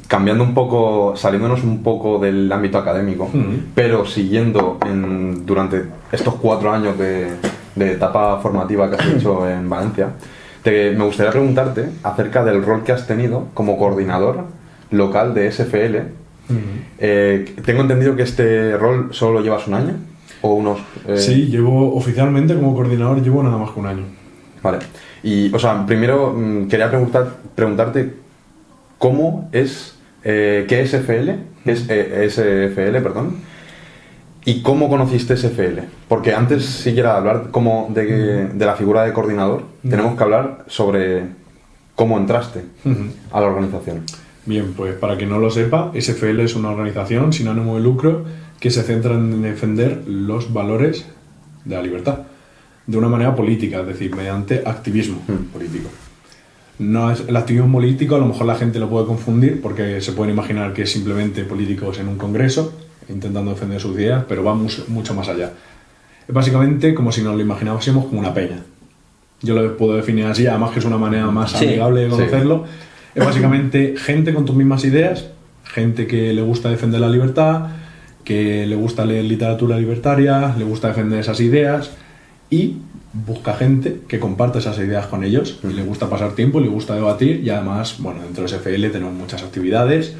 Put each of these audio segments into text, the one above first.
cambiando un poco, saliéndonos un poco del ámbito académico, pero siguiendo durante estos 4 años de etapa formativa que has hecho en Valencia, me gustaría preguntarte acerca del rol que has tenido como coordinador local de SFL. Tengo entendido que este rol solo llevas un año o unos... Sí, llevo oficialmente como coordinador llevo nada más que un año. Vale. Y, o sea, primero quería preguntarte cómo es, qué es SFL, SFL, perdón, y cómo conociste SFL. Porque antes, si quiera hablar de la figura de coordinador, tenemos que hablar sobre cómo entraste a la organización. Bien, pues para quien no lo sepa, SFL es una organización sin ánimo de lucro que se centra en defender los valores de la libertad de una manera política, es decir, mediante activismo político. No es, el activismo político a lo mejor la gente lo puede confundir porque se pueden imaginar que es simplemente políticos en un congreso intentando defender sus ideas, pero va mucho más allá. Es básicamente como si nos lo imaginásemos como una peña. Yo lo puedo definir así, además que es una manera más amigable de conocerlo. Sí. Es básicamente gente con tus mismas ideas, gente que le gusta defender la libertad, que le gusta leer literatura libertaria, le gusta defender esas ideas y busca gente que comparte esas ideas con ellos y le gusta pasar tiempo, le gusta debatir y además, bueno, dentro de SFL tenemos muchas actividades,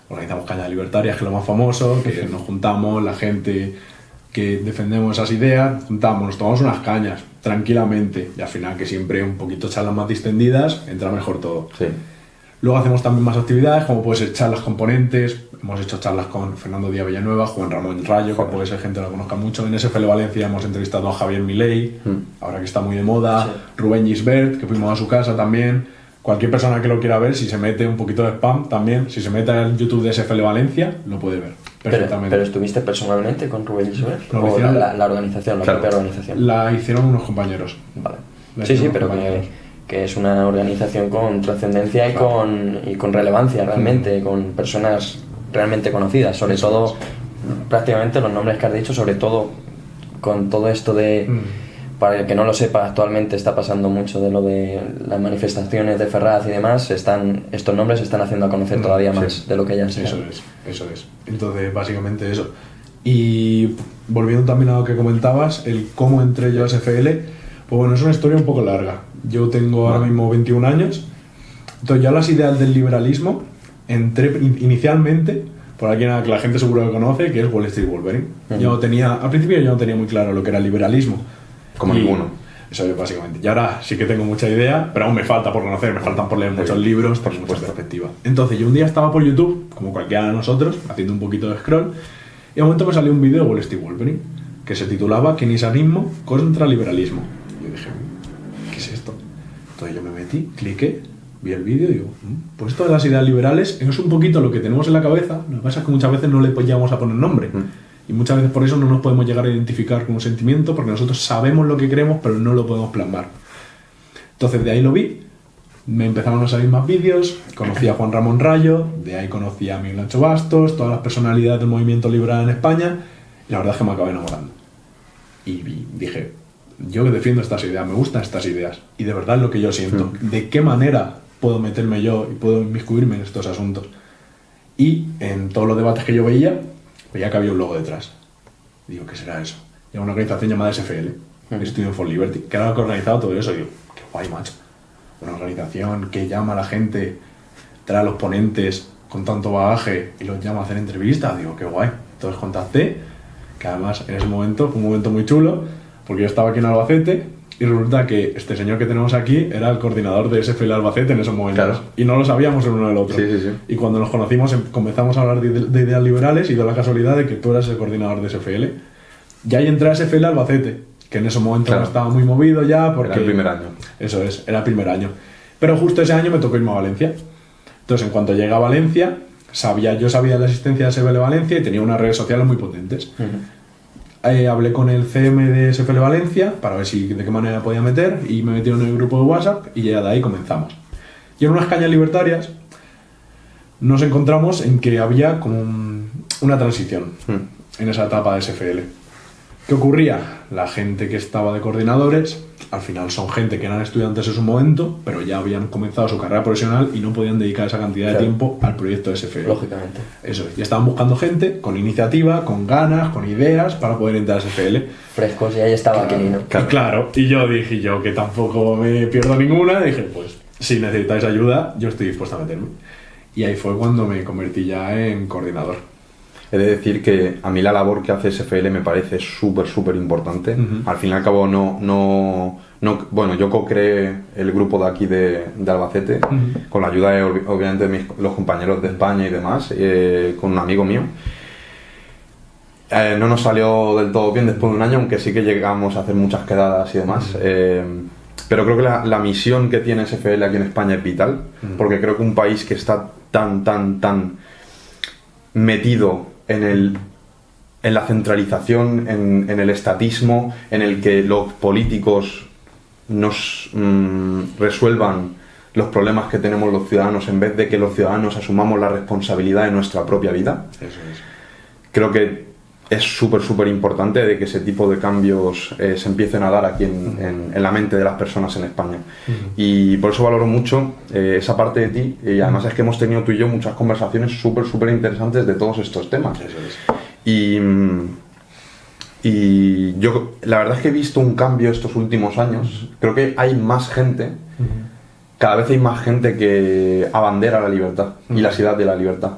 organizamos cañas libertarias, que es lo más famoso, que nos juntamos, la gente que defendemos esas ideas, juntamos, nos tomamos unas cañas tranquilamente y al final que siempre un poquito charlas más distendidas, entra mejor todo. Sí. Luego hacemos también más actividades, como puede ser charlas con ponentes. Hemos hecho charlas con Fernando Díaz Villanueva, Juan Ramón Rayo, que puede ser gente que lo conozca mucho. En SFL Valencia hemos entrevistado a Javier Milei, ahora que está muy de moda, Rubén Gisbert, que fuimos a su casa también. Cualquier persona que lo quiera ver, si se mete un poquito de spam también, si se mete al YouTube de SFL Valencia, lo puede ver perfectamente. ¿Pero estuviste personalmente con Rubén Gisbert? ¿O la organización, la propia organización? La hicieron unos compañeros. Vale. Sí, pero que es una organización con trascendencia y con relevancia realmente, con personas realmente conocidas, sobre todo, prácticamente los nombres que has dicho, sobre todo con todo esto de, para el que no lo sepa, actualmente está pasando mucho de lo de las manifestaciones de Ferraz y demás, estos nombres se están haciendo a conocer todavía más de lo que ya se Eso es. Entonces, básicamente eso. Y volviendo también a lo que comentabas, el cómo entré yo a SFL, pues bueno, es una historia un poco larga. Yo tengo ahora mismo 21 años, entonces ya las ideas del liberalismo entré inicialmente por alguien que la gente seguro que conoce, que es Wall Street Wolverine. Al principio yo no tenía muy claro lo que era el liberalismo. Como ninguno. Eso es básicamente. Y ahora sí que tengo mucha idea, pero aún me falta por conocer, me faltan por leer muchos libros, por mucha perspectiva. Entonces yo un día estaba por YouTube, como cualquiera de nosotros, haciendo un poquito de scroll, y de momento me salió un vídeo de Wall Street Wolverine, que se titulaba Keynesianismo contra liberalismo. Yo dije, ¿qué es esto? Entonces yo me metí, cliqué, vi el vídeo y digo, pues esto de las ideas liberales es un poquito lo que tenemos en la cabeza, lo que pasa es que muchas veces no le llegamos a poner nombre. Y muchas veces por eso no nos podemos llegar a identificar con un sentimiento, porque nosotros sabemos lo que queremos, pero no lo podemos plasmar. Entonces de ahí lo vi, me empezaron a salir más vídeos, conocí a Juan Ramón Rayo, de ahí conocí a Miguel Ancho Bastos, todas las personalidades del movimiento liberal en España, y la verdad es que me acabé enamorando. Y dije, yo que defiendo estas ideas, me gustan estas ideas, y de verdad es lo que yo siento. ¿De qué manera puedo meterme yo y puedo inmiscuirme en estos asuntos? Y en todos los debates que yo veía que había un logo detrás. Digo, ¿qué será eso? Y hay una organización llamada SFL, Student for Liberty, que era lo que organizaba todo eso. Y digo, qué guay, macho. Una organización que llama a la gente, trae a los ponentes con tanto bagaje y los llama a hacer entrevistas. Digo, qué guay. Entonces contacté, que además en ese momento fue un momento muy chulo, porque yo estaba aquí en Albacete y resulta que este señor que tenemos aquí era el coordinador de SFL Albacete en esos momentos. Claro. Y no lo sabíamos el uno del otro. Sí. Y cuando nos conocimos comenzamos a hablar de ideas liberales y dio la casualidad de que tú eras el coordinador de SFL. Y ahí entré a SFL Albacete, que en ese momento no estaba muy movido ya porque... Era el primer año. Eso es, era el primer año. Pero justo ese año me tocó irme a Valencia. Entonces en cuanto llegué a Valencia, yo sabía de la existencia de SFL Valencia y tenía unas redes sociales muy potentes. Hablé con el CM de SFL Valencia para ver de qué manera podía meter y me metieron en el grupo de WhatsApp y ya de ahí comenzamos. Y en unas cañas libertarias nos encontramos en que había como una transición en esa etapa de SFL. ¿Qué ocurría? La gente que estaba de coordinadores, al final son gente que eran estudiantes en su momento, pero ya habían comenzado su carrera profesional y no podían dedicar esa cantidad de tiempo al proyecto de SFL. Lógicamente. Eso es. Y estaban buscando gente con iniciativa, con ganas, con ideas para poder entrar a SFL. Frescos, y ahí estaba Aquilino. Claro, y yo dije que tampoco me pierdo ninguna, dije, pues si necesitáis ayuda, yo estoy dispuesto a meterme. Y ahí fue cuando me convertí ya en coordinador. He de decir que a mí la labor que hace SFL me parece súper importante. Al fin y al cabo bueno, yo co-creé el grupo de aquí de Albacete, con la ayuda obviamente de los compañeros de España y demás, con un amigo mío. No nos salió del todo bien después de un año, aunque sí que llegamos a hacer muchas quedadas y demás. Pero creo que la misión que tiene SFL aquí en España es vital, porque creo que un país que está tan metido en la centralización, en el estatismo, en el que los políticos nos resuelvan los problemas que tenemos los ciudadanos en vez de que los ciudadanos asumamos la responsabilidad de nuestra propia vida. Eso es. Creo que es súper importante de que ese tipo de cambios se empiecen a dar aquí en la mente de las personas en España. Y por eso valoro mucho esa parte de ti, y además es que hemos tenido tú y yo muchas conversaciones súper interesantes de todos estos temas. Eso es. Y yo la verdad es que he visto un cambio estos últimos años. Creo que hay más gente, cada vez hay más gente que abandera la libertad y la ciudad de la libertad.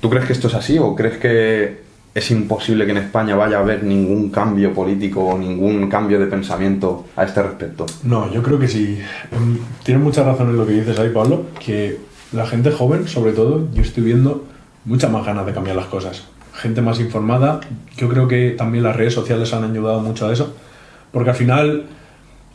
¿Tú crees que esto es así o crees que es imposible que en España vaya a haber ningún cambio político o ningún cambio de pensamiento a este respecto? No, yo creo que sí. Tienes mucha razón en lo que dices ahí, Pablo, que la gente joven, sobre todo, yo estoy viendo muchas más ganas de cambiar las cosas. Gente más informada. Yo creo que también las redes sociales han ayudado mucho a eso, porque al final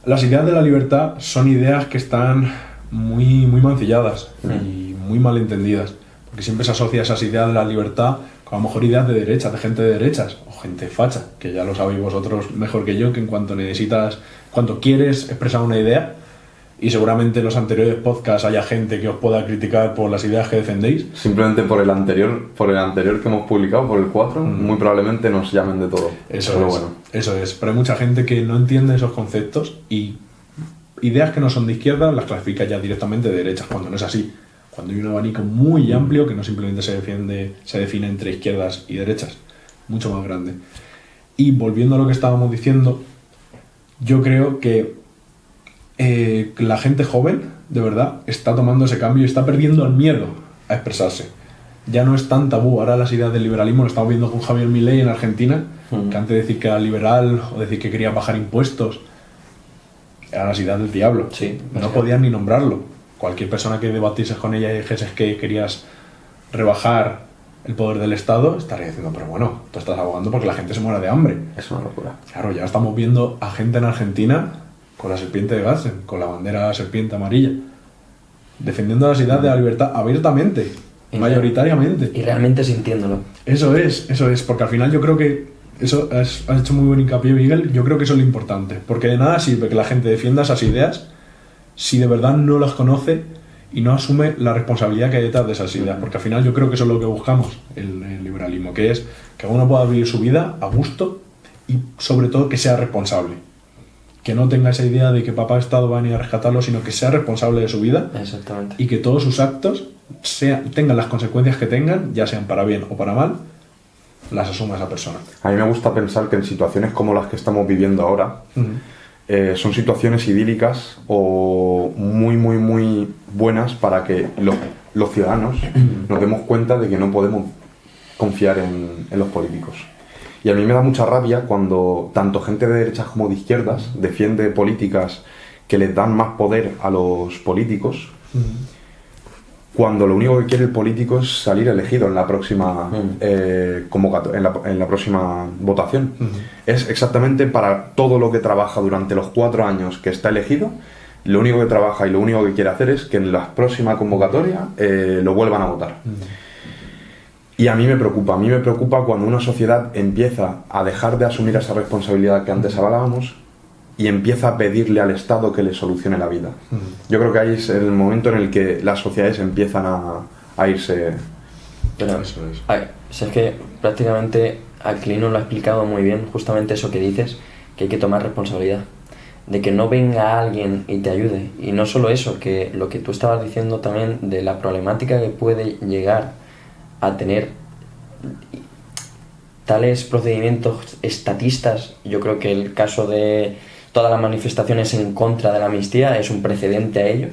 las ideas de la libertad son ideas que están muy mancilladas y muy mal entendidas, porque siempre se asocia esas ideas de la libertad con a lo mejor ideas de derecha, de gente de derechas o gente facha, que ya lo sabéis vosotros mejor que yo, que en cuanto quieres expresar una idea, y seguramente en los anteriores podcasts haya gente que os pueda criticar por las ideas que defendéis. Simplemente por el anterior que hemos publicado, por el 4, muy probablemente nos llamen de todo. Eso es. Pero hay mucha gente que no entiende esos conceptos y ideas que no son de izquierda las clasifica ya directamente de derechas, cuando no es así. Cuando hay un abanico muy amplio que no simplemente se define entre izquierdas y derechas, mucho más grande. Y volviendo a lo que estábamos diciendo, yo creo que la gente joven, de verdad, está tomando ese cambio y está perdiendo el miedo a expresarse. Ya no es tan tabú. Ahora las ideas del liberalismo, lo estamos viendo con Javier Milei en Argentina, que antes de decir que era liberal o decir que quería bajar impuestos, eran las ideas del diablo. Sí, no podían ni nombrarlo. Cualquier persona que debatieses con ella y dijeses que querías rebajar el poder del Estado, estaría diciendo, pero bueno, tú estás abogando porque la gente se muera de hambre. Es una locura. Claro, ya estamos viendo a gente en Argentina con la serpiente de Gassen, con la bandera serpiente amarilla, defendiendo las ideas de la libertad abiertamente, mayoritariamente. Y realmente sintiéndolo. Eso es, porque al final yo creo que eso has hecho muy buen hincapié, Miguel. Yo creo que eso es lo importante, porque de nada sirve que la gente defienda esas ideas si de verdad no las conoce y no asume la responsabilidad que hay detrás de esas ideas, porque al final yo creo que eso es lo que buscamos el liberalismo, que es que uno pueda vivir su vida a gusto y sobre todo que sea responsable, que no tenga esa idea de que papá Estado va a venir a rescatarlo, sino que sea responsable de su vida. Exactamente. Y que todos sus actos tengan las consecuencias que tengan, ya sean para bien o para mal, las asuma esa persona. A mí me gusta pensar que en situaciones como las que estamos viviendo ahora, son situaciones idílicas o muy buenas para que los ciudadanos nos demos cuenta de que no podemos confiar en los políticos. Y a mí me da mucha rabia cuando tanto gente de derechas como de izquierdas defiende políticas que les dan más poder a los políticos, cuando lo único que quiere el político es salir elegido en la próxima en la próxima votación. Es exactamente para todo lo que trabaja durante los 4 años que está elegido, lo único que trabaja y lo único que quiere hacer es que en la próxima convocatoria lo vuelvan a votar. Y a mí me preocupa cuando una sociedad empieza a dejar de asumir esa responsabilidad que antes hablábamos y empieza a pedirle al Estado que le solucione la vida. Yo creo que ahí es el momento en el que las sociedades empiezan a irse Pero, Eso es. Es que prácticamente Aquilino lo ha explicado muy bien, justamente eso que dices, que hay que tomar responsabilidad. De que no venga alguien y te ayude. Y no solo eso, que lo que tú estabas diciendo también de la problemática que puede llegar a tener tales procedimientos estatistas. Yo creo que el caso de todas las manifestaciones en contra de la amnistía es un precedente a ello.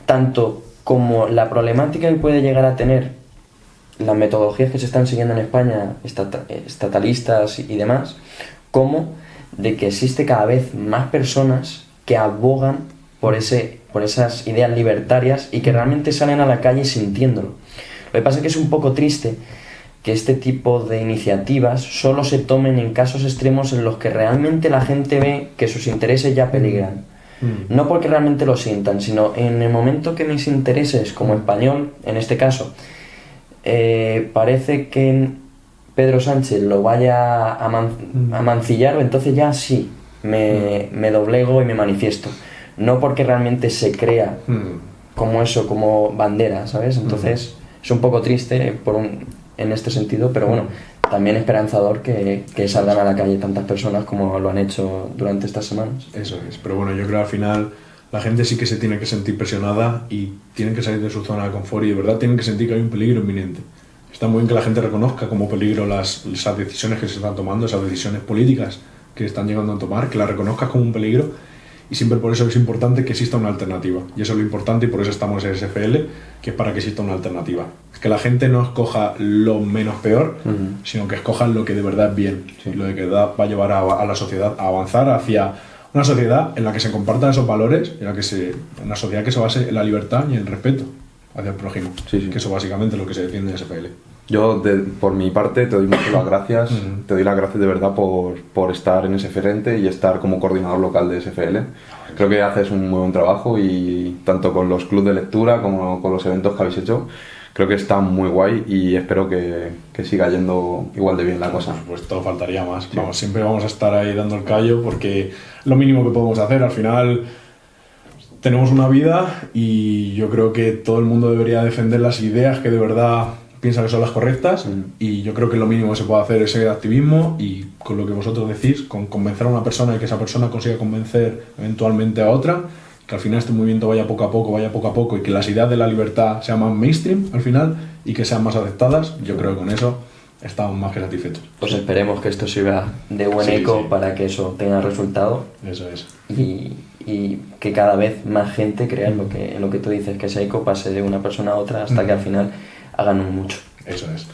Tanto como la problemática que puede llegar a tener las metodologías que se están siguiendo en España, estatalistas y demás, como de que existe cada vez más personas que abogan por esas ideas libertarias y que realmente salen a la calle sintiéndolo. Lo que pasa es que es un poco triste que este tipo de iniciativas solo se tomen en casos extremos en los que realmente la gente ve que sus intereses ya peligran. No porque realmente lo sientan, sino en el momento que mis intereses como español, en este caso, parece que Pedro Sánchez lo vaya a mancillar, entonces ya sí, me doblego y me manifiesto. No porque realmente se crea como eso, como bandera, ¿sabes? Entonces es un poco triste en este sentido, pero bueno, también esperanzador que salgan a la calle tantas personas como lo han hecho durante estas semanas. Eso es, pero bueno, yo creo que al final la gente sí que se tiene que sentir presionada y tienen que salir de su zona de confort y de verdad tienen que sentir que hay un peligro inminente. Está muy bien que la gente reconozca como peligro esas decisiones que se están tomando, esas decisiones políticas que están llegando a tomar, que las reconozcas como un peligro y siempre por eso es importante que exista una alternativa. Y eso es lo importante y por eso estamos en SFL, que es para que exista una alternativa. Es que la gente no escoja lo menos peor, sino que escoja lo que de verdad es bien, lo de que va a llevar a la sociedad a avanzar hacia una sociedad en la que se compartan esos valores, una sociedad que se base en la libertad y en el respeto hacia el prójimo, que eso básicamente es lo que se defiende en SFL. Yo, por mi parte, te doy muchas las gracias. Te doy las gracias de verdad por estar en ese frente y estar como coordinador local de SFL. Creo que haces un muy buen trabajo y tanto con los clubes de lectura como con los eventos que habéis hecho, creo que está muy guay y espero que siga yendo igual de bien la cosa. Pues todo faltaría más. Sí. Siempre vamos a estar ahí dando el callo porque lo mínimo que podemos hacer. Al final tenemos una vida y yo creo que todo el mundo debería defender las ideas que de verdad piensa que son las correctas y yo creo que lo mínimo que se puede hacer es ese activismo y con lo que vosotros decís, con convencer a una persona y que esa persona consiga convencer eventualmente a otra, que al final este movimiento vaya poco a poco y que las ideas de la libertad sean más mainstream al final y que sean más aceptadas, yo creo que con eso estamos más que satisfechos. Pues esperemos que esto sirva de buen eco para que eso tenga resultado. Eso es. Y que cada vez más gente crea en lo que tú dices, que ese eco pase de una persona a otra hasta que al final hagan un mucho. Eso es.